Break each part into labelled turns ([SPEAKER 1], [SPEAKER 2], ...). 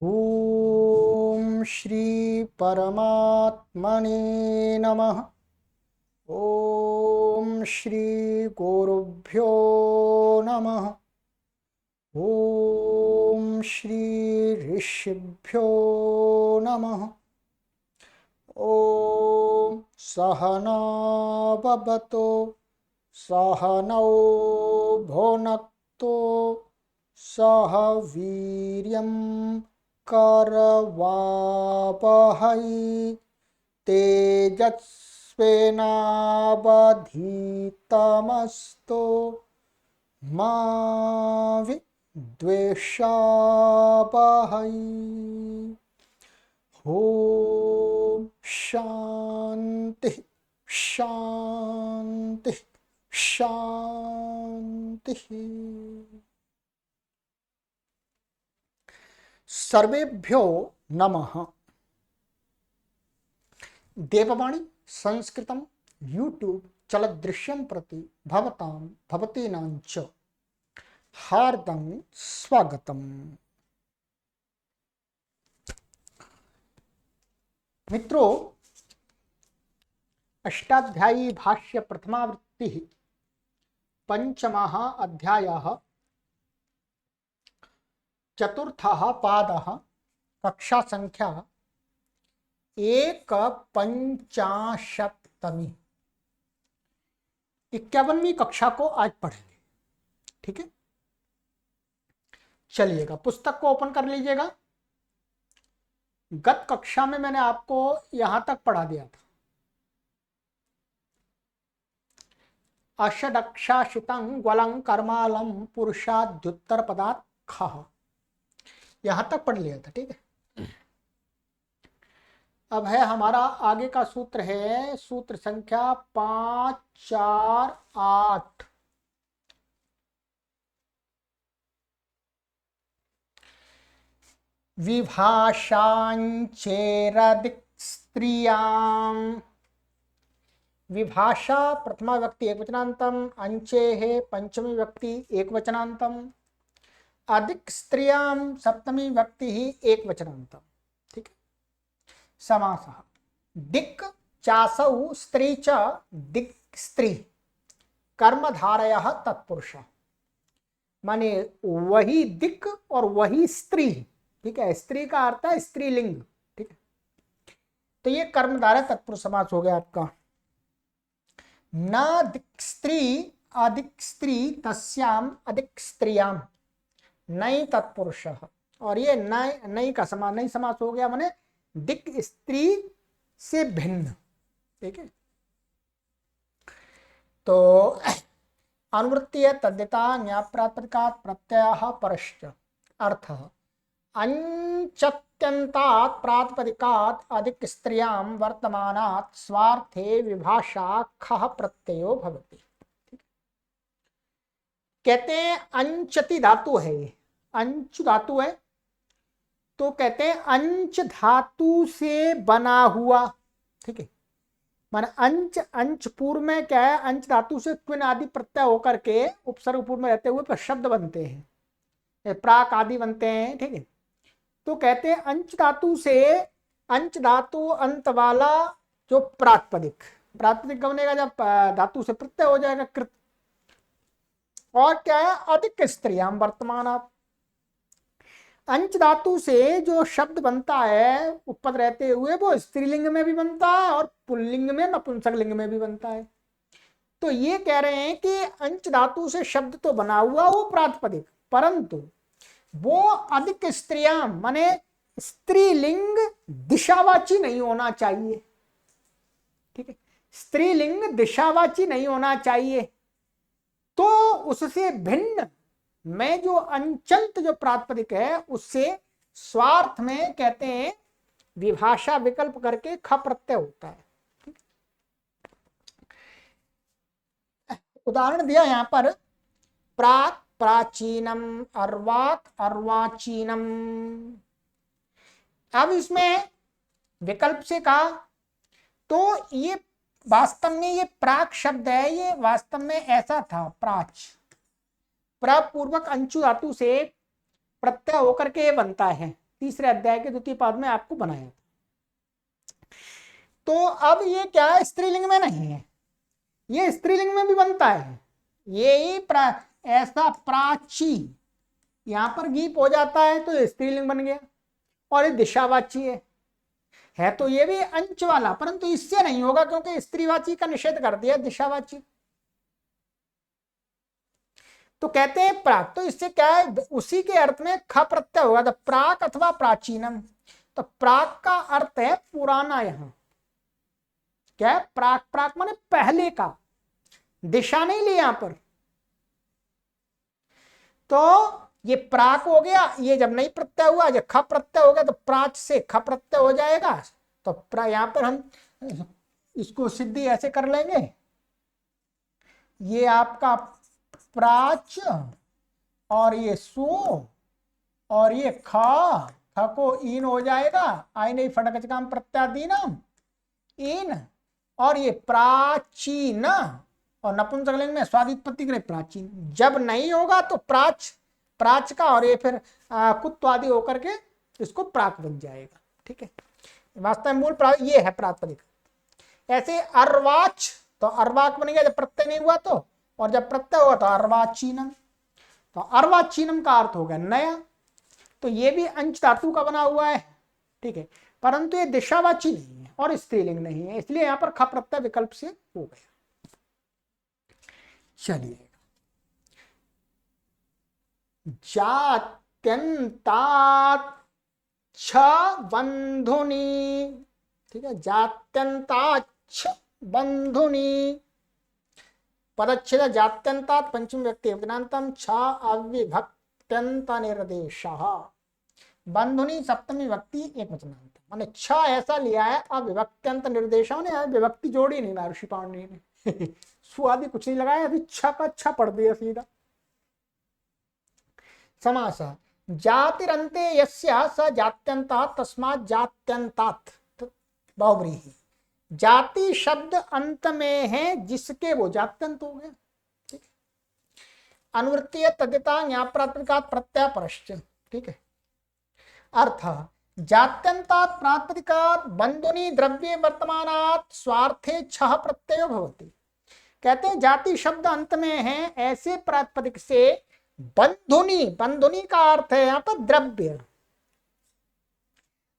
[SPEAKER 1] ओम श्री परमात्मने नमः। ओम श्री गुरुभ्यो नमः। ओम श्री ऋषिभ्यो नमः। ओम सहना भवतु सहनौ भुनक्तु सह वीर्यं करवावहै तेजस्विनावधीतमस्तु मा विद्विषावहै। ओम शांति शांति शांति। सर्वेभ्यो नमः। देववाणी संस्कृतं यूट्यूब चलदृश्यं प्रति भवतां भवतीनां च हार्दं स्वागतम्। मित्रों, अष्टाध्यायी भाष्य प्रथमावृत्ति पंचमः अध्यायः चतुर्थः पादः कक्षा संख्या 51 51वीं कक्षा को आज पढ़ेंगे। ठीक है, चलिएगा पुस्तक को ओपन कर लीजिएगा। गत कक्षा में मैंने आपको यहां तक पढ़ा दिया था। अषडक्षाशितं ग्वलं कर्मालं पुरुषाद्युत्तर पदात् खः, यहां तक पढ़ लिया था। ठीक है, अब है हमारा आगे का सूत्र है सूत्र संख्या 5, 4, 8। विभाषांचेरदिक् स्त्रियां। विभाषा प्रथमा व्यक्ति एकवचनान्तम, अंचे पंचमी व्यक्ति एकवचनान्तम, अधिक स्त्रियां सप्तमी व्यक्ति ही एकवचनान्तम। ठीक है, समासः दिक् चासौ स्त्री च दिक् स्त्री कर्मधारयः तत्पुरुषः, माने वही दिक् और वही स्त्री। ठीक है, स्त्री का अर्थ है स्त्रीलिंग। ठीक है, तो ये कर्मधारय तत्पुरुष समास हो गया आपका। न दिक् स्त्री अधिक स्त्री तस्याम अधिक स्त्रियाम नई तत्पुरुषः, और ये नई का समास नई समास हो गया, माने दिक् स्त्री से भिन्न। ठीक है, तो अनुवृत्ति है तद्यता न्याप्रातिपदिकात् प्रत्ययः परश्च अर्थः अंचत्यन्तात् प्रातिपदिकात् अधिक स्त्रियां वर्तमानात् स्वार्थे विभाषा खः प्रत्ययो भवति। कहते हैं अंचति धातु है, ये अंच धातु है, तो कहते हैं अंच धातु से बना हुआ। ठीक है, माने अंच, अंच पूर्व में क्या है, अंच धातु से क्विन आदि प्रत्यय होकर के उपसर्ग पूर्व में रहते हुए पर शब्द बनते हैं, प्राक आदि बनते हैं। ठीक है, तो कहते हैं अंच धातु से, अंच धातु अंत वाला जो प्रातिपदिक, प्रातिपदिक बनेगा जब धातु से प्रत्यय हो जाएगा कृत, और क्या है अधिक स्त्रियां वर्तमानात्। अंच धातु से जो शब्द बनता है उपपद रहते हुए वो स्त्रीलिंग में भी बनता है और पुल्लिंग में नपुंसक लिंग में भी बनता है। तो ये कह रहे हैं कि अंच धातु से शब्द तो बना हुआ वो प्रातिपदिक, परंतु वो अधिक स्त्रियां माने स्त्रीलिंग दिशावाची नहीं होना चाहिए। ठीक है, स्त्रीलिंग दिशावाची नहीं होना चाहिए, तो उससे भिन्न में जो अंचंत जो प्रातिपदिक है उससे स्वार्थ में कहते हैं विभाषा विकल्प करके ख प्रत्यय होता है। उदाहरण दिया यहां पर प्राक प्राचीनम, अर्वाक अर्वाचीनम। अब इसमें विकल्प से कहा तो ये वास्तव में ये प्राक शब्द है, ये वास्तव में ऐसा था प्राच, प्रपूर्वक अंचु धातु से प्रत्यय होकर के बनता है। तीसरे अध्याय के द्वितीय पाद में आपको बनाया। तो अब ये क्या है, स्त्रीलिंग में नहीं है, ये स्त्रीलिंग में भी बनता है। ये ही ऐसा प्राची, यहां पर गीप हो जाता है तो ये स्त्रीलिंग बन गया, और ये दिशावाची है तो ये भी अंच वाला, परंतु इससे नहीं होगा क्योंकि स्त्रीवाची का निषेध कर दिया दिशावाची। तो कहते हैं प्राक, तो इससे क्या है, उसी के अर्थ में ख प्रत्यय होगा, तो प्राक अथवा प्राचीनम। तो प्राक का अर्थ है पुराना, यहां क्या है, प्राक, प्राक माने पहले का, दिशा नहीं ली यहां पर। तो ये प्राक हो गया, ये जब नहीं प्रत्यय हुआ, जब ख प्रत्यय हो गया तो प्राच से ख प्रत्यय हो जाएगा। तो यहां पर हम इसको सिद्धि ऐसे कर लेंगे, ये आपका प्राच और ये सु और ये ख को इन हो जाएगा, आई नहीं फटक काम प्रत्यादीनम इन, और ये प्राचीन, और नपुंसकलिंग में स्वादित्पत्ति के लिए प्राचीन। जब नहीं होगा तो प्राच, प्राच का, और ये फिर कुत्वादि होकर के इसको प्राक बन जाएगा। ठीक है, वास्तव में मूल ये है प्रातिपदिक। ऐसे अर्वाच, तो अर्वाक बन गया जब प्रत्यय नहीं हुआ तो, और जब प्रत्यय हुआ तो अर्वाचीनम। तो अर्वाचीनम का अर्थ हो गया नया। तो ये भी अंश धातु का बना हुआ है, ठीक है, परंतु ये दिशावाची नहीं है और स्त्रीलिंग नहीं है, इसलिए यहां पर ख प्रत्यय विकल्प से हो गया। चलिए, जात्यंतात छ बंधुनी, ठीक है, जात्यंतात छ बंधुनी, पदच्छेद जात्यंतात पंचम व्यक्ति विनांतम छ अविभक्त्यंत निर्देशः, बंधुनी सप्तमी व्यक्ति एक वचनांत, माने छ ऐसा लिया है अविभक्त्यंत निर्देश ने, विभक्ति जोड़ी नहीं महर्षि पाणिनि ने सुआदि कुछ नहीं लगाया, अभी छ का छ पढ़ दिया सीधा। समास जातिरन्ते यस्य स जात्यंतात तस्मात् जात्यंतात बहुव्रीहि, जाति शब्द अंत में है जिसके वो जात्यंत हो गया। ठीक है, अनुवृत्तीय तद्यता ज्ञाप्रात्मकात् प्रत्यय परश्च। ठीक है, अर्थ जात्यंतात प्रातिपदिकात् बंधुनी द्रव्ये वर्तमानात् स्वार्थे छह प्रत्ययो भवति। कहते हैं जाति शब्द अंत में है ऐसे प्रातिपदिक से बंधुनी, बंधुनी का अर्थ है यहां पर द्रव्य,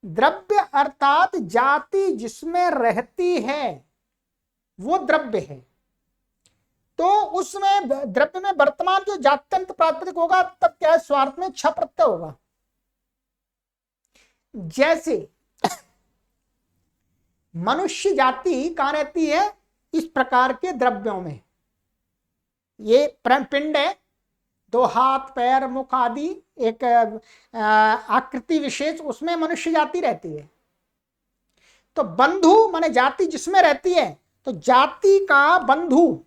[SPEAKER 1] द्रव्य अर्थात जाति जिसमें रहती है वो द्रव्य है। तो उसमें द्रव्य में वर्तमान जो जात्यंत प्रातिपदिक होगा तब क्या है, स्वार्थ में छ प्रत्यय होगा। जैसे मनुष्य जाति कहां रहती है, इस प्रकार के द्रव्यों में, ये पिंड है, दो हाथ पैर मुख आदि एक आकृति विशेष, उसमें मनुष्य जाति रहती है। तो बंधु माने जाति जिसमें रहती है, तो जाति का बंधु,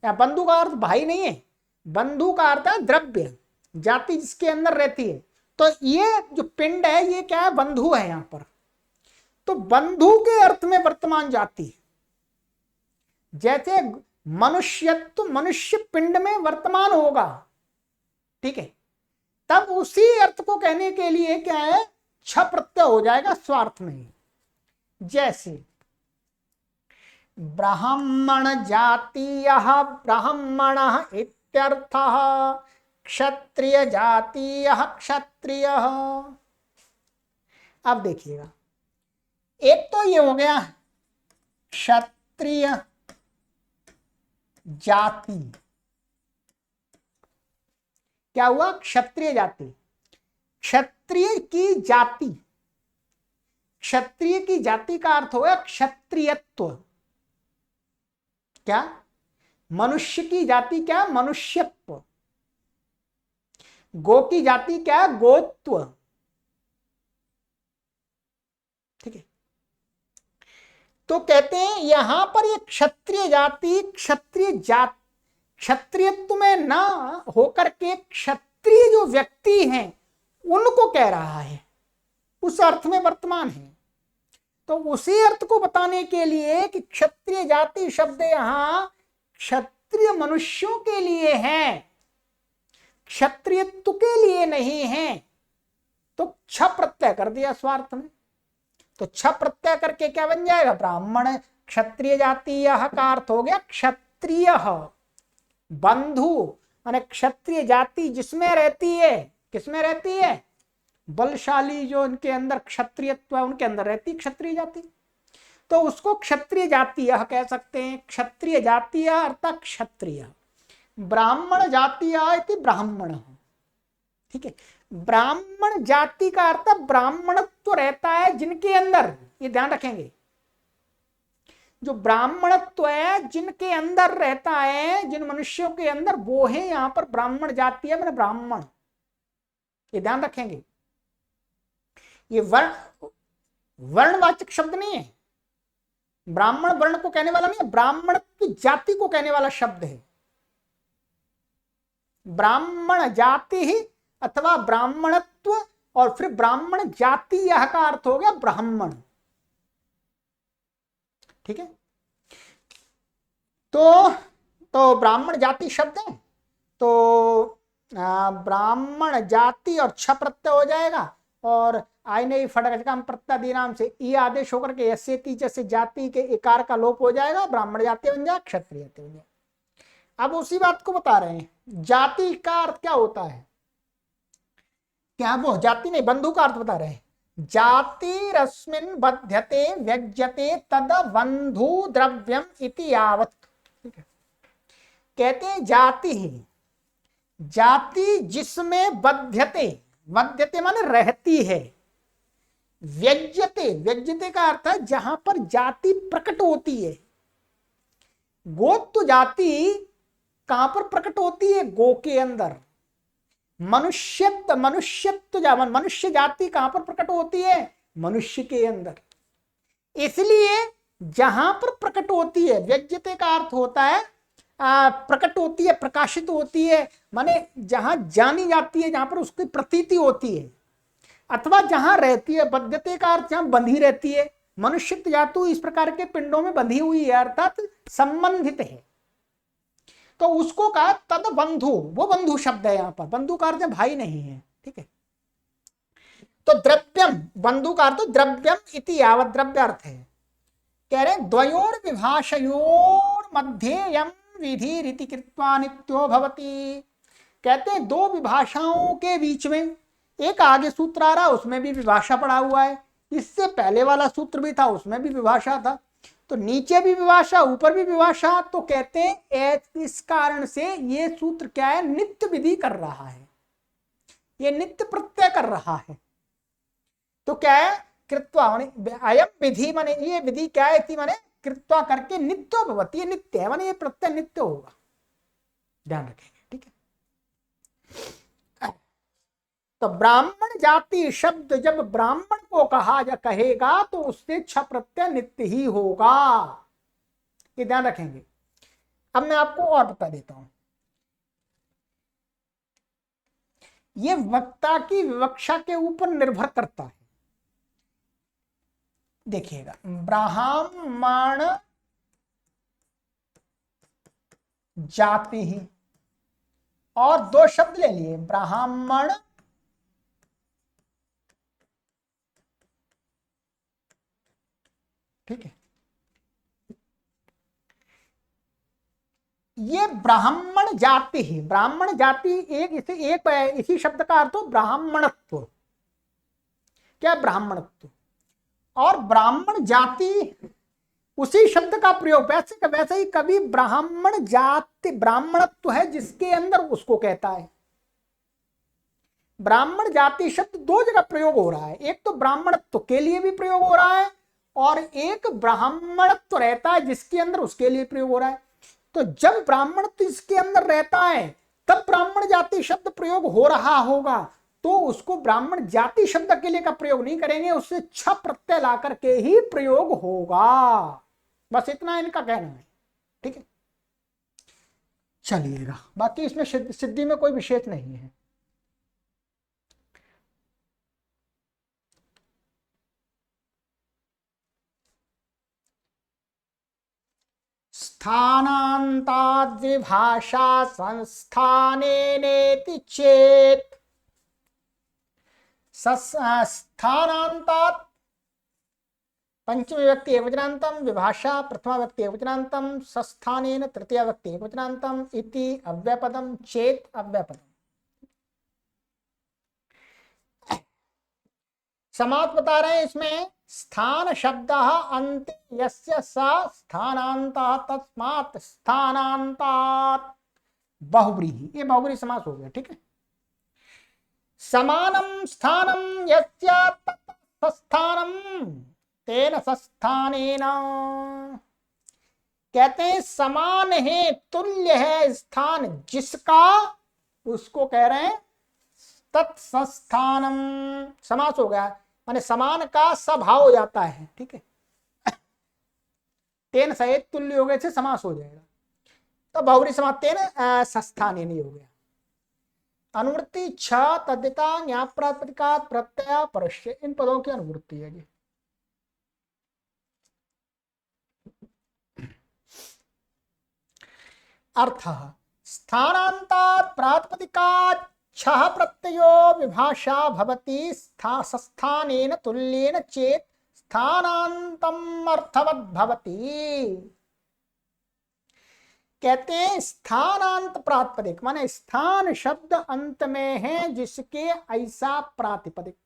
[SPEAKER 1] या बंधु का अर्थ भाई नहीं है, बंधु का अर्थ है द्रव्य, जाति जिसके अंदर रहती है। तो ये जो पिंड है ये क्या है, बंधु है यहां पर। तो बंधु के अर्थ में वर्तमान जाति, जैसे मनुष्यत्व मनुष्य पिंड में वर्तमान होगा, ठीक है, तब उसी अर्थ को कहने के लिए क्या है, छ प्रत्यय हो जाएगा स्वार्थ में। जैसे ब्राह्मण जातीयः ब्राह्मणः इत्यर्थः, क्षत्रिय जातीयः क्षत्रियः। अब देखिएगा, एक तो ये हो गया क्षत्रिय जाति, क्या हुआ, क्षत्रिय जाति, क्षत्रिय की जाति, क्षत्रिय की जाति का अर्थ होगा क्षत्रियत्व। क्या, मनुष्य की जाति क्या, मनुष्यत्व। गो की जाति क्या है, गोत्व। ठीक है, तो कहते हैं यहां पर ये क्षत्रिय जाति, क्षत्रियत्व में ना होकर के क्षत्रिय जो व्यक्ति हैं उनको कह रहा है, उस अर्थ में वर्तमान है। तो उसी अर्थ को बताने के लिए कि क्षत्रिय जाति शब्द यहां क्षत्रिय मनुष्यों के लिए है, क्षत्रियत्व के लिए नहीं है। तो छ प्रत्यय कर दिया स्वार्थ में, तो छ प्रत्यय करके क्या बन जाएगा, ब्राह्मण क्षत्रिय जातीय का अर्थ हो गया क्षत्रिय। बंधु माने क्षत्रिय जाति जिसमें रहती है, किसमें रहती है, बलशाली जो उनके अंदर क्षत्रियत्व है उनके अंदर रहती क्षत्रिय जाति, तो उसको क्षत्रिय जातीय कह सकते हैं। क्षत्रिय जातीय अर्थात क्षत्रिय। ब्राह्मण जातीय इति ब्राह्मण, ठीक है। ब्राह्मण जाति का अर्थ ब्राह्मणत्व रहता है जिनके अंदर, ये ध्यान रखेंगे, जो ब्राह्मणत्व है जिनके अंदर रहता है, जिन मनुष्यों के अंदर, वो है यहां पर ब्राह्मण जाति है, मैंने ब्राह्मण, ये ध्यान रखेंगे। ये वर्णवाचक शब्द नहीं है, ब्राह्मण वर्ण को कहने वाला नहीं है, ब्राह्मणत्व जाति को कहने वाला शब्द है। ब्राह्मण जाति ही अथवा ब्राह्मणत्व और फिर ब्राह्मण जाति, यह का अर्थ हो गया ब्राह्मण, ठीक है। तो ब्राह्मण जाति शब्द है, तो ब्राह्मण जाति और छ प्रत्यय हो जाएगा, और आईने फटकम प्रत्यय नाम से ई आदेश होकर के ऐसे तीजे से जाति के इकार का लोप हो जाएगा, ब्राह्मण जाति बन जाए, क्षत्रिय जाति बन जाए। अब उसी बात को बता रहे हैं, जाति का अर्थ क्या होता है, क्या वो जाति नहीं, बंधु का अर्थ बता रहे हैं। जाति रस्मिन बध्यते व्यज्यते तद बंधु द्रव्यम इति यावत्, ठीक है। कहते हैं जाति ही, जाति जिसमें बध्यते, बध्यते माने रहती है, व्यज्यते, व्यज्यते का अर्थ है जहां पर जाति प्रकट होती है। गोत्व जाति कहां पर प्रकट होती है, गो के अंदर। मनुष्यत्व, मनुष्य जाति कहां पर प्रकट होती है, मनुष्य के अंदर। इसलिए जहां पर प्रकट होती है, व्यज्यते का अर्थ होता है प्रकट होती है, प्रकाशित होती है, माने जहां जानी जाती है, जहां पर उसकी प्रतीति होती है, अथवा जहां रहती है। बद्धते का अर्थ जहां बंधी रहती है। मनुष्य जातु इस प्रकार के पिंडों में बंधी हुई है, अर्थात संबंधित है, तो उसको कहा तद बंधु, वो बंधु शब्द है यहां पर। बंधु का अर्थ भाई नहीं है, ठीक है। तो द्रव्यम, बंधु का अर्थ द्रव्यम इति यावत्, द्रव्य अर्थ है। कह रहे द्वयोर विभाषयोर मध्य यम विधि रीति कृत्वा नित्यो भवति। कहते हैं दो विभाषाओं के बीच में, एक आगे सूत्र आ रहा है उसमें भी विभाषा पड़ा हुआ है, इससे पहले वाला सूत्र भी था उसमें भी विभाषा था, तो नीचे भी विभाषा ऊपर भी विभाषा। तो कहते हैं इस कारण से ये सूत्र क्या है, नित्य विधि कर रहा है, ये नित्य प्रत्यय कर रहा है। तो क्या है, कृत्वा माने अयम विधि, माने ये विधि क्या है, इति माने कृत्वा करके नित्यो भवति, ये नित्य है, माने ये प्रत्यय नित्य होगा, ध्यान रखेंगे, ठीक है। तो ब्राह्मण जाति शब्द जब ब्राह्मण को कहा या कहेगा तो उससे छ प्रत्यय नित्य ही होगा, ये ध्यान रखेंगे। अब मैं आपको और बता देता हूं, ये वक्ता की विवक्षा के ऊपर निर्भर करता है। देखिएगा, ब्राह्मण जाति ही, और दो शब्द ले लिए, ब्राह्मण ठीक है। ये ब्राह्मण जाति ही, ब्राह्मण जाति एक इसी शब्द का अर्थ हो ब्राह्मणत्व, क्या ब्राह्मणत्व, और ब्राह्मण जाति उसी शब्द का प्रयोग वैसे ही कभी ब्राह्मण जाति, ब्राह्मणत्व है जिसके अंदर उसको कहता है। ब्राह्मण जाति शब्द दो जगह प्रयोग हो रहा है, एक तो ब्राह्मणत्व के लिए भी प्रयोग हो रहा है और एक ब्राह्मणत्व रहता है जिसके अंदर उसके लिए प्रयोग हो रहा है। तो जब ब्राह्मणत्व इसके अंदर रहता है तब ब्राह्मण जाति शब्द प्रयोग हो रहा होगा, तो उसको ब्राह्मण जाति शब्द के लिए का प्रयोग नहीं करेंगे, उससे छ प्रत्यय ला करके ही प्रयोग होगा। बस इतना इनका कहना है, ठीक है। चलिएगा, बाकी इसमें सिद्धि में कोई विशेष नहीं है। स्थानान्ताद्विभाषा संस्थानेनेति चेत्, स्थानांतात् पंचमी व्यक्ति एकवचनान्तम विभाषा प्रथमा व्यक्ति एकवचनान्तम सस्थानेन तृतीया व्यक्ति एकवचनान्तम इति अव्ययपदम चेत अव्ययपदम। समास बता रहे हैं इसमें स्थान शब्द अंत यस्य स स्थानांतः तस्मात् स्थानांतात् बहुव्रीहि, ये बहुव्रीहि समास हो गया। ठीक है। समानम स्थानम यस्य तत् स्थानम तेन सस्थानेन, कहते हैं समान है, तुल्य है स्थान जिसका, उसको कह रहे हैं तत्स्थानम। समास हो गया, माने समान का स्वभाव हो जाता है। ठीक है। तेन सहित तुल्य हो गए से समास हो जाएगा, तो बहुव्रीहि समास तेन सस्थानेन ही हो गया। अनुवृत्ति छ तद्धिता ज्ञाप प्रातिपदिकात् प्रत्यय परस्य, इन पदों की अनुवृत्ति है जी। अर्थ स्थानांतात् प्रातिपदिकात् छः प्रत्ययो विभाषा भवति सस्थानेन तुल्येन चेत स्थानांतम अर्थवत् भवति। कहते हैं स्थानांत प्रातिपदिक माने स्थान शब्द अंत में है जिसके ऐसा प्रातिपदिक।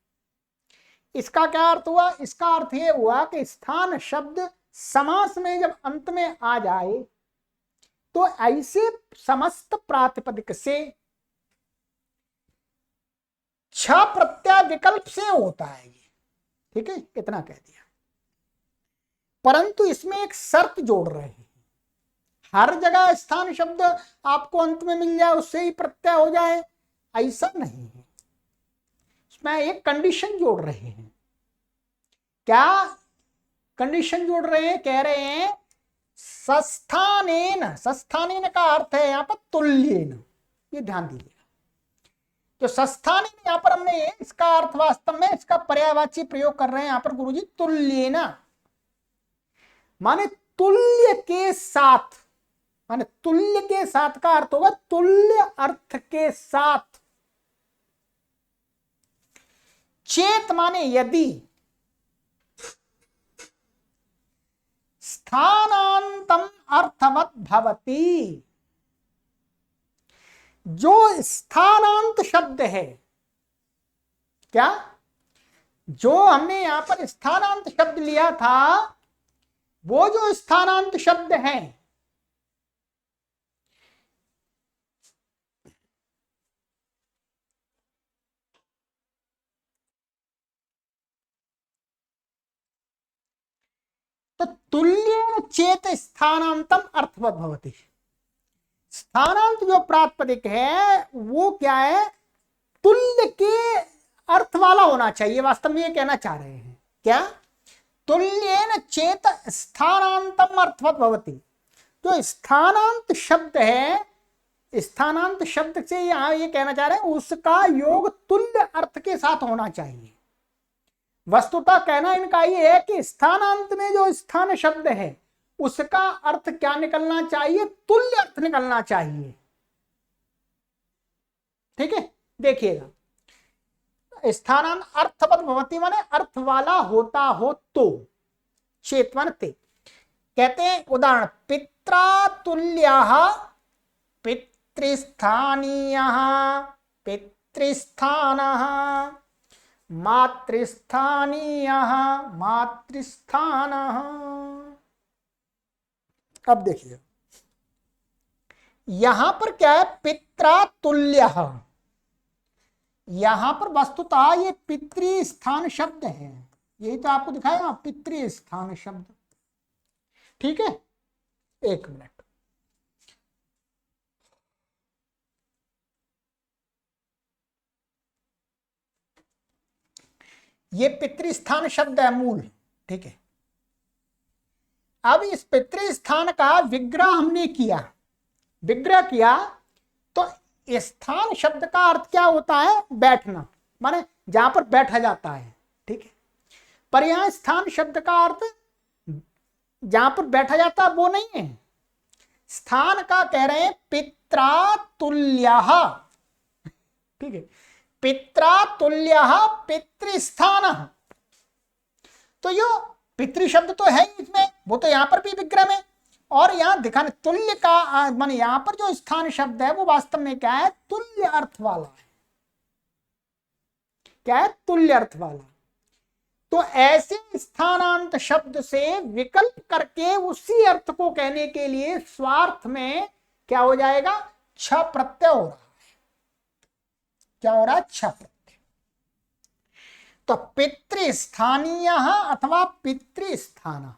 [SPEAKER 1] इसका क्या अर्थ हुआ? इसका अर्थ ये हुआ कि स्थान शब्द समास में जब अंत में आ जाए तो ऐसे समस्त प्रातिपदिक से छ प्रत्यय विकल्प से होता है ये। ठीक है, इतना कह दिया। परंतु इसमें एक शर्त जोड़ रहे हैं, हर जगह स्थान शब्द आपको अंत में मिल जाए उससे ही प्रत्यय हो जाए, ऐसा नहीं है। इसमें एक कंडीशन जोड़ रहे हैं। क्या कंडीशन जोड़ रहे हैं? कह रहे हैं सस्थानेन, सस्थानेन का अर्थ है यहां पर तुल्येन, ये ध्यान दीजिएगा। तो सस्थानेन यहां पर हमने इसका अर्थ वास्तव में इसका पर्यायवाची प्रयोग कर रहे हैं यहां पर गुरुजी, तुल्येन माने तुल्य के साथ, माने तुल्य के साथ का अर्थ होगा तुल्य अर्थ के साथ। चेत माने यदि, स्थानांतम अर्थवत् भवति, जो स्थानांत शब्द है, क्या जो हमने यहां पर स्थानांत शब्द लिया था, वो जो स्थानांत शब्द है तो तुल्येन चेत स्थानांतम अर्थवत् भवति। स्थानांत जो प्रातिपदिक है वो क्या है? तुल्य के अर्थ वाला होना चाहिए। वास्तव में ये कहना चाह रहे हैं क्या? तुल्येन चेत स्थानांतम अर्थवत् भवति। जो स्थानांत शब्द है, स्थानांत शब्द से यहां ये कहना चाह रहे हैं उसका योग तुल्य अर्थ के साथ होना चाहिए। वस्तुतः कहना इनका ये है कि स्थानांत में जो स्थान शब्द है उसका अर्थ क्या निकलना चाहिए? तुल्य अर्थ निकलना चाहिए। ठीक है, देखिएगा, स्थानांत अर्थवत् भवति माने अर्थ वाला होता हो तो, चेतवन ते। कहते हैं उदाहरण, पित्रातुल्यः पितृस्थानीयः पितृस्थानः, मातृस्थानीयः मातृस्थानः। अब देखिए यहां पर क्या है? पित्रातुल्यः, यहां पर वस्तुतः ये पितृस्थान शब्द है, यही तो आपको दिखाया पितृस्थान शब्द। ठीक है, एक मिनट, ये पितृस्थान शब्द है मूल। ठीक है, अब इस पितृस्थान का विग्रह हमने किया, विग्रह किया तो स्थान शब्द का अर्थ क्या होता है? बैठना, माने जहां पर बैठा जाता है। ठीक है, पर यहां स्थान शब्द का अर्थ जहां पर बैठा जाता है वो नहीं है। स्थान का कह रहे हैं पित्रातुल्यः। ठीक है, पित्रा तुल्य पितृस्थान। तो यो पितृ शब्द तो है ही इसमें, वो तो यहां पर भी विग्रह में, और यहां दिखाने तुल्य का माने यहां पर जो स्थान शब्द है वो वास्तव में क्या है, तुल्य अर्थ वाला है। क्या है, तुल्य अर्थ वाला। तो ऐसे स्थानांत शब्द से विकल्प करके उसी अर्थ को कहने के लिए स्वार्थ में क्या हो जाएगा, छ प्रत्यय हो रहा है। क्या हो रहा है, छ प्रत्यय। तो पितृस्थानीय अथवा पितृस्थान,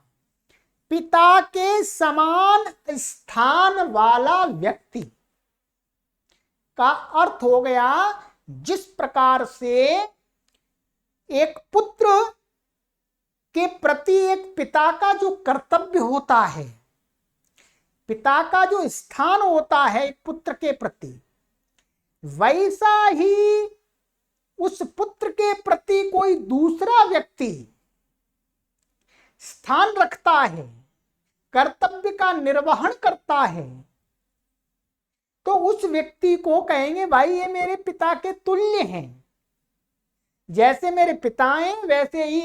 [SPEAKER 1] पिता के समान स्थान वाला व्यक्ति का अर्थ हो गया जिस प्रकार से एक पुत्र के प्रति एक पिता का जो कर्तव्य होता है, पिता का जो स्थान होता है एक पुत्र के प्रति, वैसा ही उस पुत्र के प्रति कोई दूसरा व्यक्ति स्थान रखता है, कर्तव्य का निर्वहन करता है, तो उस व्यक्ति को कहेंगे भाई ये मेरे पिता के तुल्य हैं। जैसे मेरे पिता हैं वैसे ही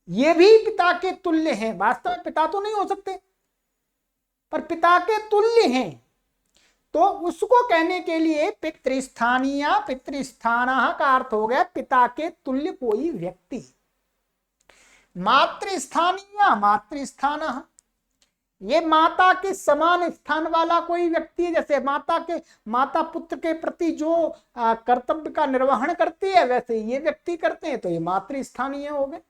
[SPEAKER 1] ये भी पिता के तुल्य हैं। वास्तव में पिता तो नहीं हो सकते पर पिता के तुल्य हैं, तो उसको कहने के लिए पितृस्थानीय पितृस्थान का अर्थ हो गया पिता के तुल्य कोई व्यक्ति। मातृस्थानीय मातृस्थान, ये माता के समान स्थान वाला कोई व्यक्ति है। जैसे माता पुत्र के प्रति जो कर्तव्य का निर्वहन करती है वैसे ये व्यक्ति करते हैं, तो ये मातृस्थानीय हो गए,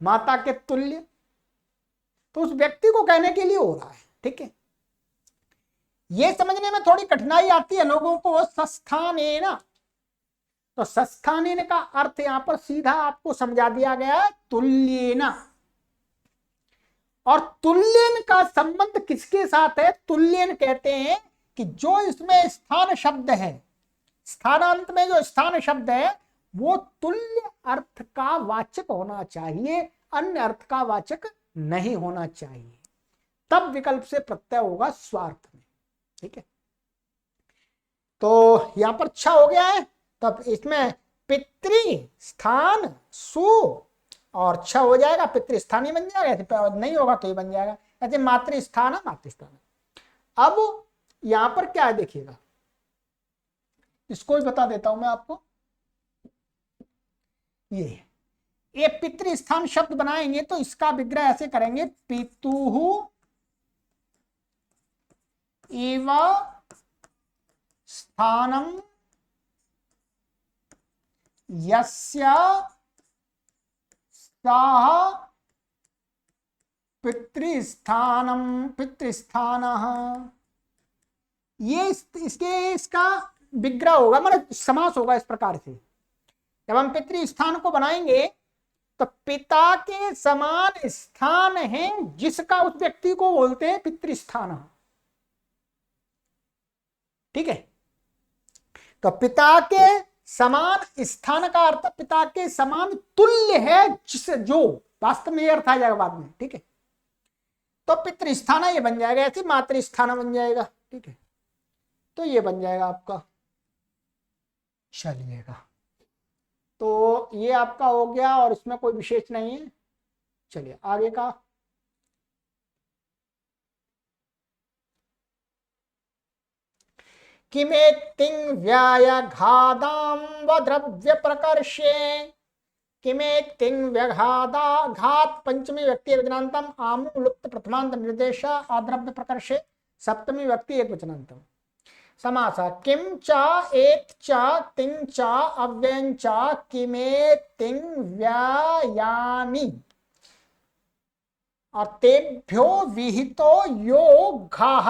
[SPEAKER 1] माता के तुल्य। तो उस व्यक्ति को कहने के लिए हो रहा है। ठीक है, ये समझने में थोड़ी कठिनाई आती है लोगों को। सस्थानेन, तो सस्थानेन का अर्थ यहां पर सीधा आपको समझा दिया गया है तुल्येन। और तुल्यन का संबंध किसके साथ है, तुल्यन कहते हैं कि जो इसमें स्थान शब्द है, स्थानांत में जो स्थान शब्द है वो तुल्य अर्थ का वाचक होना चाहिए, अन्य अर्थ का वाचक नहीं होना चाहिए, तब विकल्प से प्रत्यय होगा स्वार्थ में। ठीक है, तो यहां पर अच्छा हो गया है। तब इसमें पितृ स्थान सु और छ हो जाएगा, पितृस्थानी बन जाएगा। ऐसे नहीं होगा तो ये बन जाएगा, ऐसे मातृस्थान मातृस्थान। अब यहां पर क्या है देखिएगा, इसको भी बता देता हूं मैं आपको। ये पितृस्थान शब्द बनाएंगे तो इसका विग्रह ऐसे करेंगे, पितुहु एव स्थानम यस्य सः पितृस्थानम पितृस्थानः। ये इसका विग्रह होगा, मतलब समास होगा इस प्रकार से। जब हम पितृस्थान को बनाएंगे तो पिता के समान स्थान है जिसका उस व्यक्ति को बोलते हैं पितृस्थान। ठीक है, तो पिता के समान स्थान का अर्थ पिता के समान तुल्य है, जिसे जो वास्तव में अर्थ आ जाएगा बाद में। ठीक है, तो पितृस्थान ये बन जाएगा, ऐसे मातृस्थान बन जाएगा। ठीक है, तो ये बन जाएगा आपका, चलिएगा। तो ये आपका हो गया और इसमें कोई विशेष नहीं है। चलिए आगे का, किमेतिं व्यायघादां द्रव्य प्रकर्षे, किमेतिं व्याघादा घात पंचमी व्यक्ति एकवचनान्तम आमु लुप्त प्रथमांत निर्देश अद्रव्य प्रकर्षे सप्तमी व्यक्ति एकवचनान्तम समास। किम च एत च तिं च अव्ययं च किमेतिं व्यायानि और तेभ्यो विहितो यो घाः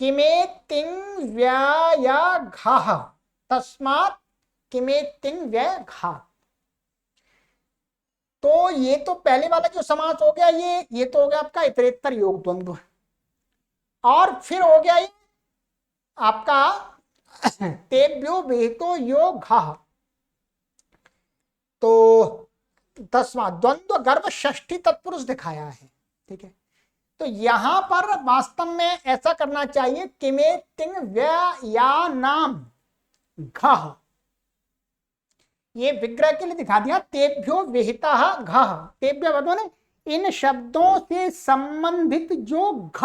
[SPEAKER 1] किमेतिं व्यायाघाः तस्मात् किमेतिं व्याघात्। तो ये तो पहले वाला जो समास हो गया, ये तो हो गया आपका इतरेत्तर योग द्वंद्व। और फिर हो गया ये आपका तेभ्यो विहितो यो घाः। तो 10वां द्वंद्व गर्भ षष्ठी तत्पुरुष दिखाया है। ठीक है, तो यहां पर वास्तव में ऐसा करना चाहिए, किमेतिं व्यायानाम घः, ये विग्रह के लिए दिखा दिया। तेभ्यो विहिता घः, तेभ्य बदो ने इन शब्दों से संबंधित जो घ,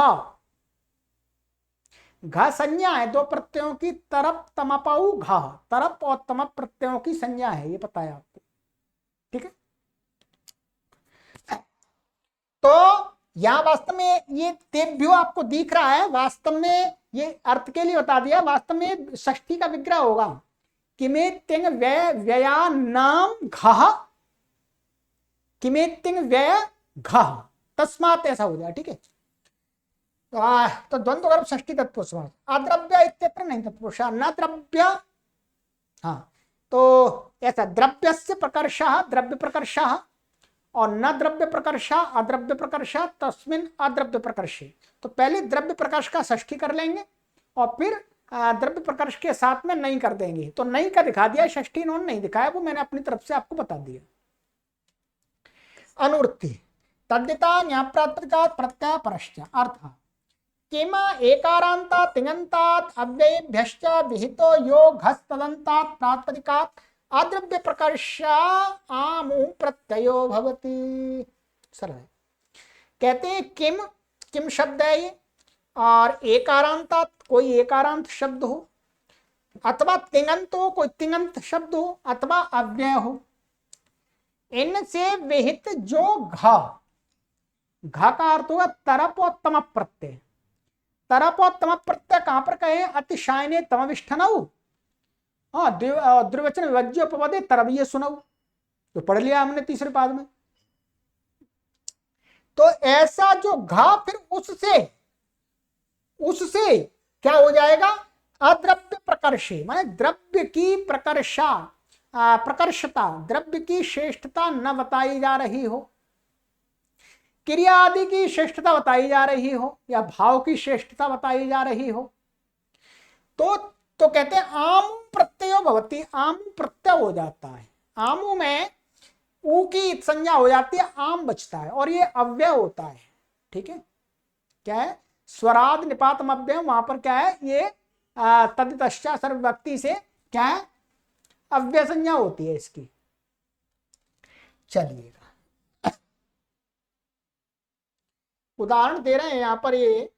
[SPEAKER 1] घ संज्ञा है दो प्रत्ययों की, तरप तमपऊ घ, तरप और तमप प्रत्ययों की संज्ञा है, ये पता है आपको, ठीक है। तो यहां वास्तव में ये तेभ्यो आपको दिख रहा है, वास्तव में ये अर्थ के लिए बता दिया, वास्तव में षष्ठी का विग्रह होगा। किमे तिंग व्यय व्यया नाम घ, किमे तिंग व्यय घ, तस्मात ऐसा हो जाए, ठीक है। तो द्वंद्व गर्भ षष्ठी तत्व समास। अद्रव्य इत्यत्र नहीं तत्पुरुष, न द्रव्य, हाँ तो ऐसा द्रव्यस्य प्रकर्षः द्रव्य प्रकर्षः और न द्रव्य प्रकर्ष अद्रव्य प्रकर्ष तस्मिन् अद्रव्य प्रकर्षे। तो पहले द्रव्य प्रकर्ष का षष्ठी कर लेंगे और फिर द्रव्य प्रकर्ष के साथ में नहीं कर देंगे। तो नहीं का दिखा दिया, षष्ठी इन्होंने नहीं दिखाया, वो मैंने अपनी तरफ से आपको बता दिया। अनुवृत्ति तद्दिता न्याप्रात्मकात् प्रत्यय परश्च, अर्थ किम एकारान्तात् तिङन्तात् अव्ययेभ्यश्च विहितो यो घस्तदन्तात् प्रातिपदिकात् अद्रव्य प्रकर्ष आमु प्रत्ययो भवति। सरल है। कहते हैं किम, किम शब्द है ये, और एकारांतात् कोई एकारांत शब्द हो, अथवा तिङंत हो कोई तिङंत शब्द हो, अथवा अव्यय हो, इनसे विहित जो घ, घ का अर्थ होगा तरप और तम प्रत्यय। तरप और तम प्रत्यय कहां पर कहे, अतिशायने तमविष्ठनऊ, हाँ द्विवचन विभज्योपपदे तरवीय सुनऊ, तो पढ़ लिया हमने तीसरे पाद में। तो ऐसा जो घा फिर उससे उससे क्या हो जाएगा, अद्रव्य प्रकर्षे, माने द्रव्य की प्रकर्षा प्रकर्षता, द्रव्य की श्रेष्ठता न बताई जा रही हो, क्रिया आदि की श्रेष्ठता बताई जा रही हो, या भाव की श्रेष्ठता बताई जा रही हो, तो कहते हैं आमु प्रत्ययो भवति, आमु प्रत्यय हो जाता है, आमु में ऊ की संज्ञा हो जाती है, आम बचता है, और ये अव्यय होता है, ठीक है। क्या है, स्वराद निपातम अव्यय, वहां पर क्या है, ये तदितश्चा सर्वव्यक्ति से क्या है, अव्यय संज्ञा होती है इसकी। चलिएगा उदाहरण दे रहे हैं यहां पर, ये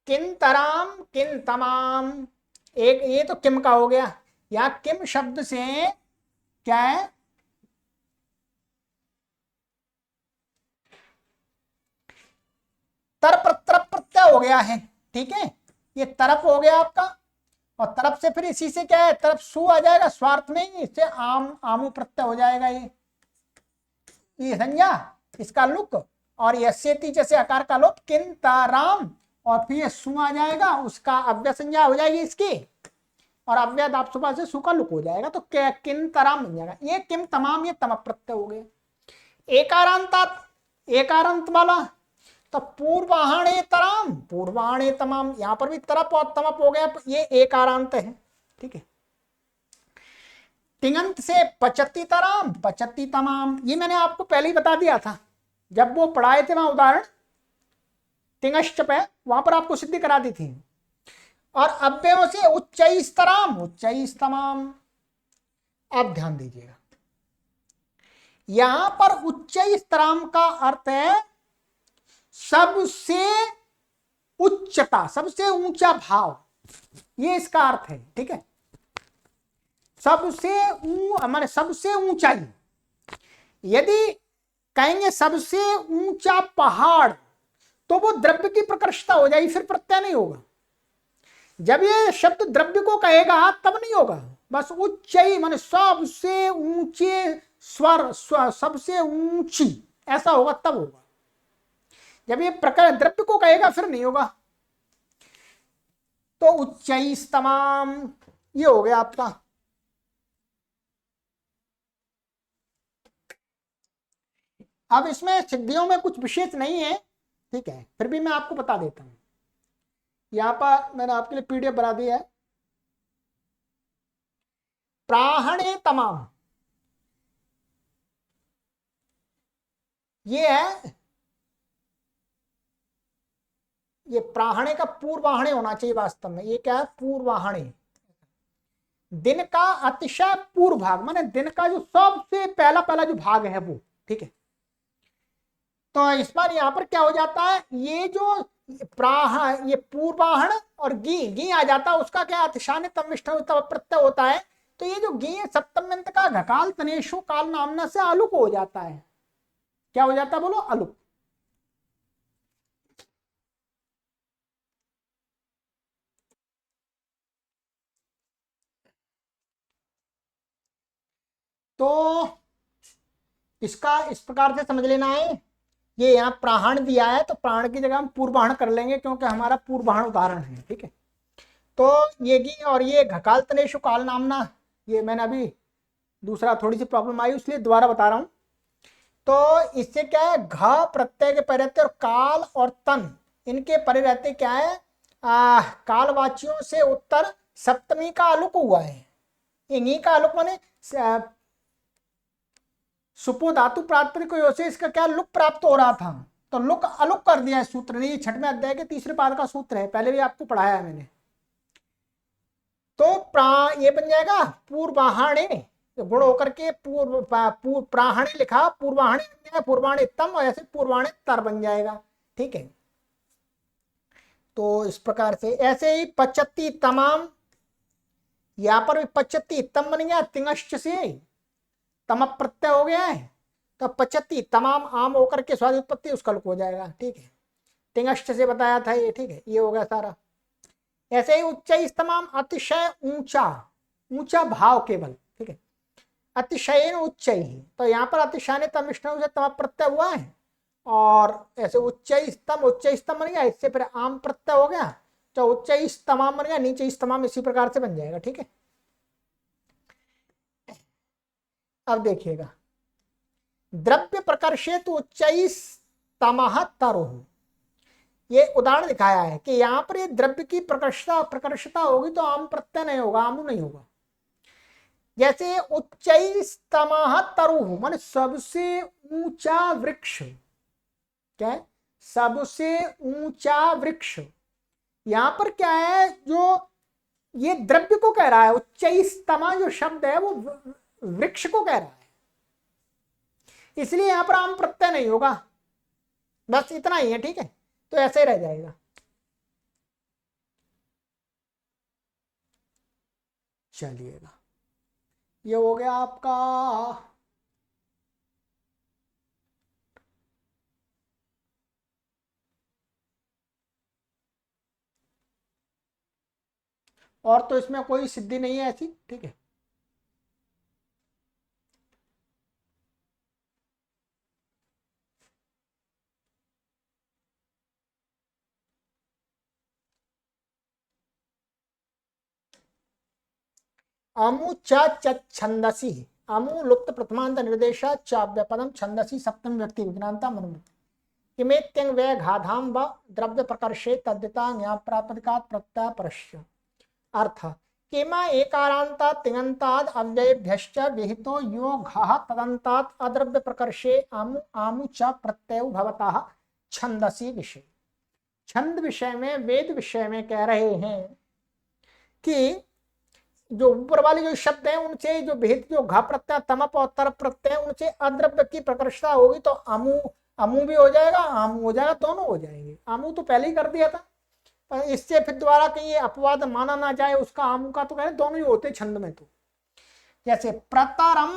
[SPEAKER 1] किन तराम किन तमाम, एक ये तो किम का हो गया। या किम शब्द से क्या है, तरप तरप प्रत्यय हो गया है, ठीक है। ये तरप हो गया आपका, और तरफ से फिर इसी से क्या है, तरफ सु आ जाएगा, स्वार्थ में इससे आम आमु प्रत्यय हो जाएगा, ये संज्ञा, इसका लुक, और यस्येति जैसे आकार का लोप, किन ताराम, और फिर ये सु आ जाएगा, उसका अव्यय संज्ञा हो जाएगी इसकी, और अव्यय दाप सुबह से सु का लुक हो जाएगा, तो किन तराम बन जाएगा। ये किम तमाम, ये तम प्रत्यय हो गया। एकारांता, एकारांत वाला, तो पूर्वाहणे तराम, पूर्वाहणे तमाम, यहां पर भी तरप और तमप हो गया, ये एकारांत है, ठीक है। तिङंत से पचती तराम, पचती तमाम, ये मैंने आपको पहले ही बता दिया था जब वो पढ़ाए थे वहां उदाहरण तिङश्च पे, वहां पर आपको सिद्धि करा दी थी। और अव्ययों से उच्चैस्तराम, उच्चैस्तमाम। आप ध्यान दीजिएगा, यहां पर उच्चैस्तराम का अर्थ है सबसे उच्चता, सबसे ऊंचा भाव, ये इसका अर्थ है, ठीक है। सबसे हमारे सबसे ऊंचाई, यदि कहेंगे सबसे ऊंचा पहाड़, तो वो द्रव्य की प्रकर्षता हो जाएगी, फिर प्रत्यय नहीं होगा। जब ये शब्द द्रव्य को कहेगा तब नहीं होगा, बस उच्चाई माने सबसे ऊंचे स्वर, सबसे ऊंची, ऐसा होगा तब होगा। जब ये प्रकार द्रव्य को कहेगा फिर नहीं होगा। तो उच्चैस्तमाम ये हो गया आपका। अब इसमें सिद्धियों में कुछ विशेष नहीं है, ठीक है, फिर भी मैं आपको बता देता हूं। यहां पर मैंने आपके लिए पीडीएफ बना दिया है। प्राहणे तमाम, ये है ये प्राहणे का पूर्वाहणे होना चाहिए वास्तव में। ये क्या है? पूर्वाहणे। दिन का अतिशय पूर्व भाग, माने दिन का जो सबसे पहला पहला जो भाग है वो, ठीक है। तो इस बार यहां पर क्या हो जाता है, ये जो ये पूर्वाहण और गी आ जाता है, उसका क्या अतिशान्य तम विष्णु तम प्रत्यय होता है। तो ये जो गी सप्तम्यंत का घकाल तनेशु काल नामना से अलुक हो जाता है। क्या हो जाता है बोलो? अलुक। तो इसका इस प्रकार से समझ लेना है। ये यहाँ प्राहण दिया है तो प्राण की जगह हम पूर्वाहण कर लेंगे क्योंकि हमारा पूर्वाहण उदाहरण है, ठीक है। तो ये गी और ये घकाल तनेशु काल नामना, ये मैंने अभी दूसरा थोड़ी सी प्रॉब्लम आई इसलिए दोबारा बता रहा हूं। तो इससे क्या है, घ प्रत्यय के परे रहते और काल और तन इनके परे रहते क्या है, कालवाचियों से उत्तर सप्तमी का अलुक हुआ है। इन्हीं का अलुक माने सुपो धातु प्रातिपदिक योग से इसका क्या लुक प्राप्त हो रहा था, तो लुक अलुक कर दिया इस सूत्र ने। ये छठवें अध्याय के तीसरे पाद का सूत्र है, पहले भी आपको पढ़ाया है मैंने। तो ये बन जाएगा पूर्वाहणे, गुण होकर के प्राहणे लिखा, पूर्वाहणे बन जाएगा, पूर्वाहणे तम और ऐसे पूर्वाहणे तर बन जाएगा, ठीक है। तो इस प्रकार से ऐसे ही पचती तमाम, यहां पर भी पचती तम बन गया, तिंगश्च से तम प्रत्यय हो गया है। तो पचती तमाम आम होकर के स्वाद उत्पत्ति उसका लुक हो जाएगा, ठीक है। तिंगश्च से बताया था ये, ठीक है। ये हो गया सारा। ऐसे ही उच्च तमाम अतिशय ऊंचा, ऊंचा भाव केवल, ठीक है। अतिशय उच्च ही, तो यहाँ पर अतिशय तम विष्णु से तम प्रत्यय हुआ है और ऐसे उच्च स्तम बन गया, इससे फिर आम प्रत्यय हो गया तो उच्च तमाम बन गया, नीचे तमाम इसी प्रकार से बन जाएगा, ठीक है। अब देखिएगा द्रव्य प्रकर्षित उच्च तमह तरोह, ये उदाहरण दिखाया है कि यहाँ पर ये द्रव्य की प्रकर्षता होगी तो आम प्रत्यय नहीं होगा, आमु नहीं होगा। जैसे उच्चैस्तमः तरुः माने सबसे ऊंचा वृक्ष, क्या है? सबसे ऊंचा वृक्ष। यहां पर क्या है, जो ये द्रव्य को कह रहा है, उच्चैस्तमा जो शब्द है वो वृक्ष को कह रहा है, इसलिए यहां पर आम प्रत्यय नहीं होगा। बस इतना ही है, ठीक है। तो ऐसे ही रह जाएगा। चलिएगा, ये हो गया आपका और तो इसमें कोई सिद्धि नहीं है ऐसी, ठीक है। अमु छंदसी, अमु लुप्त प्रथमांत निर्देश चाव्यपदम छंदसी सप्तम व्यक्ति विज्ञानता मनुमति किमेत्यंग वे घाधाम व द्रव्य प्रकर्षे तद्यता न्याप्रापदिकात् प्रत्यय परस्य। अर्थ किमा एकारांता तिङन्ताद अव्ययेभ्यश्च विहितो यो घः तदन्तात् अद्रव्य प्रकर्षे आमु आमु च प्रत्यय भवतः छंदसी विषय। छंद विषय में, वेद विषय में कह रहे हैं कि जो ऊपर वाले जो शब्द हैं उनसे जो भेद, जो घ प्रत्यय तमप और तर प्रत्यय, उनसे अद्रव्य की प्रकर्षता होगी तो अमु अमु भी हो जाएगा, आमु हो जाएगा, दोनों हो जाएंगे। आमु तो पहले ही कर दिया था, पर इससे फिर दोबारा कहीं अपवाद माना ना जाए उसका, आमु का तो कह रहे दोनों ही होते छंद में। तो जैसे प्रतरम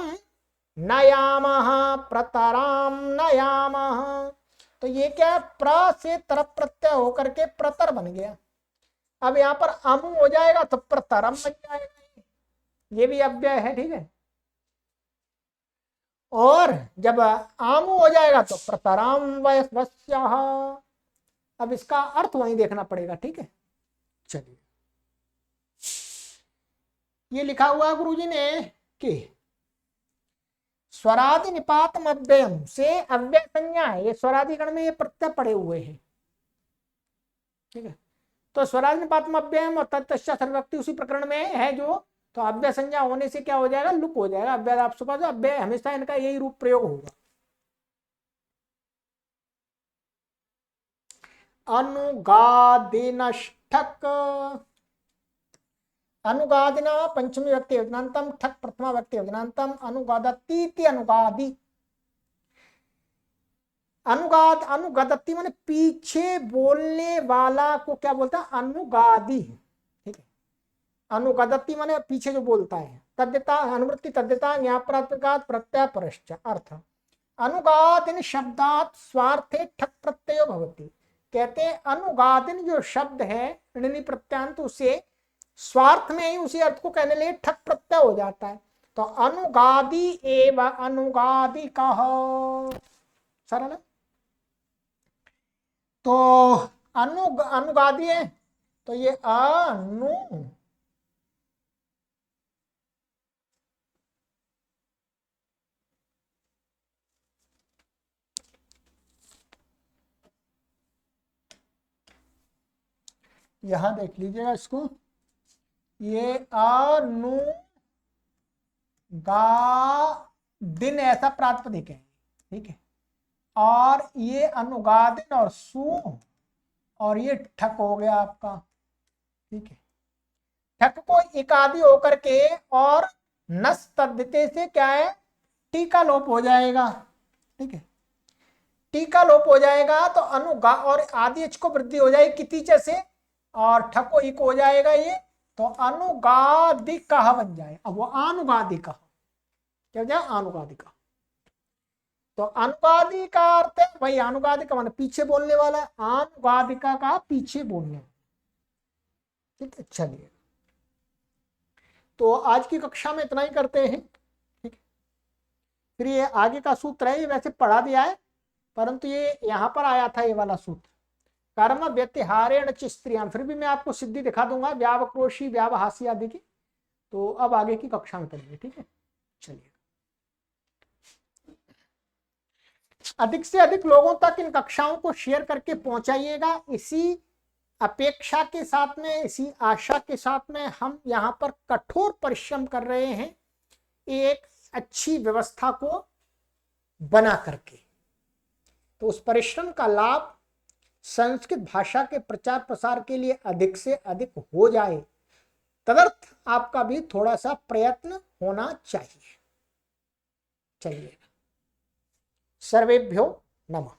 [SPEAKER 1] नयामः, प्रतराम नयामः, तो ये क्या है, प्र से तरफ प्रत्यय होकर के प्रतर बन गया। अब यहाँ पर अमु हो जाएगा तो प्रतरम बन जाएगा, ये भी अव्यय है, ठीक है। और जब आमु हो जाएगा तो प्रतराम वस्यः, अब इसका अर्थ वहीं देखना पड़ेगा, ठीक है। चलिए, ये लिखा हुआ गुरुजी ने कि स्वरादि निपातम अव्ययम से अव्यय संज्ञा है, ये स्वरादि गण में ये प्रत्यय पड़े हुए हैं, ठीक है। तो स्वरादि निपातम अव्ययम और तत्पश्चात सर्वव्यक्ति उसी प्रकरण में है जो, तो अव्यय संज्ञा होने से क्या हो जाएगा, लुक हो जाएगा। अव्यय आप सुपा दो, अव्यय हमेशा इनका यही रूप प्रयोग होगा। अनुगादिनष्ठक। अनुगादिना पंचमी व्यक्ति योजनांतम, ठक प्रथमा व्यक्ति योजनांतम, अनुगादतीति अनुगादि। अनुगाद अनुगदती माने पीछे बोलने वाला को क्या बोलता है? अनुगादी। ठीक है, अनुगदती माने पीछे जो बोलता है। तद्यता अनुवृत्ति तद्यता ज्ञापनात्मकात् प्रत्यय परश्च। अर्थ अनुगादिन शब्दात् स्वार्थे ठक प्रत्ययो भवति। कहते हैं अनुगादिन जो शब्द है ऋणी प्रत्यांत, उसे स्वार्थ में ही उसी अर्थ को कहने लिए ठक प्रत्यय हो जाता है। तो अनुगादी एवं अनुगादी कह, सरल है। तो अनुगादी है तो ये अनु यहां देख लीजिएगा इसको, ये अनुगादिन ऐसा प्रातिपदिक है। ठीक है, और ये अनुगादिन और सु और ये ठक हो गया आपका। ठीक है, ठक को इकादि होकर के और नस तद्धिते से क्या है? टीका लोप हो जाएगा। ठीक है, टीका लोप हो जाएगा तो अनुगा और आदि एच को वृद्धि हो जाएगी कितीच से, और ठको इक हो जाएगा ये, तो अनुगादिकः बन जाए। अब वो अनुगादिकः क्या हो जाए? अनुगादिकः। तो अनुगादि का अर्थ है वही, अनुगादिका माने पीछे बोलने वाला, अनुगादिका का पीछे बोलने। ठीक है, चलिए तो आज की कक्षा में इतना ही करते हैं। ठीक है, फिर ये आगे का सूत्र है, ये वैसे पढ़ा दिया है परंतु ये यहां पर आया था ये वाला सूत्र, कर्म व्यतिहारेण च स्त्रियां। फिर भी मैं आपको सिद्धि दिखा दूंगा व्यावक्रोशी व्यावहासी आदि की, तो अब आगे की कक्षा में पढ़ेंगे। ठीक है, चलिए अधिक से अधिक लोगों तक इन कक्षाओं को शेयर करके पहुंचाइएगा। इसी अपेक्षा के साथ में, इसी आशा के साथ में हम यहाँ पर कठोर परिश्रम कर रहे हैं एक अच्छी व्यवस्था को बना करके। तो उस परिश्रम का लाभ संस्कृत भाषा के प्रचार प्रसार के लिए अधिक से अधिक हो जाए, तदर्थ आपका भी थोड़ा सा प्रयत्न होना चाहिए। चलिए, सर्वेभ्यो नमः।